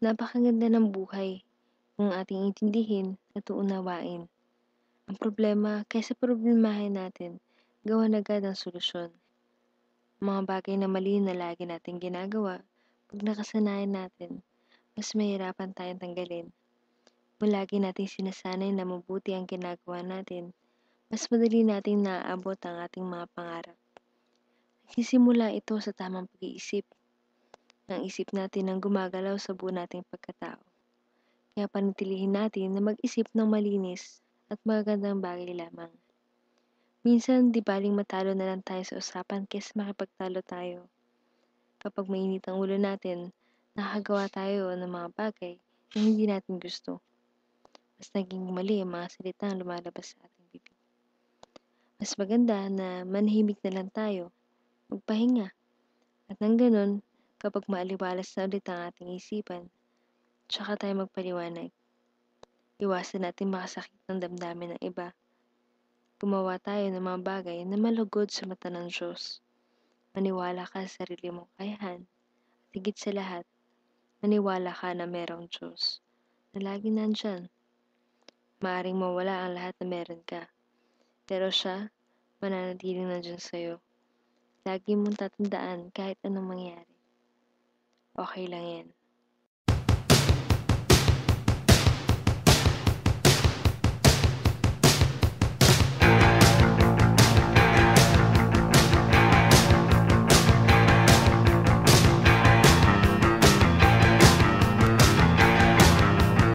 Napakaganda ng buhay kung ating intindihin at uunawain. Ang problema, kaysa problemahin natin, gawan agad ang solusyon. Mga bagay na mali na lagi nating ginagawa, pag nakasanayan natin, mas mahirapan tayong tanggalin. Kung lagi nating sinasanay na mabuti ang ginagawa natin, mas madali nating naaabot ang ating mga pangarap. Nagsisimula ito sa tamang pag-iisip. Ang isip natin ang gumagalaw sa buo nating pagkatao. Kaya panatilihin natin na mag-isip ng malinis at magagandang bagay lamang. Minsan, di baling matalo na lang tayo sa usapan kaysa makipagtalo tayo. Kapag mainit ang ulo natin, nakakagawa tayo ng mga bagay na hindi natin gusto. Mas naging mali ang mga salitang lumalabas sa ating bibig. Mas maganda na manahimik na lang tayo, magpahinga. At nang ganun, kapag maaliwalas na ulit ang ating isipan, tsaka tayo magpaliwanag. Iwasan natin makasakit ng damdamin ng iba. Gumawa tayo ng mga bagay na malugod sa mata ng Diyos. Maniwala ka sa sarili mong kakayahan. At higit sa lahat, maniwala ka na merong Diyos na laging nandyan. Maaring mawala ang lahat na meron ka, pero siya, mananatiling nandyan sa'yo. Lagi mong tatandaan kahit anong mangyari. Okay lang yan.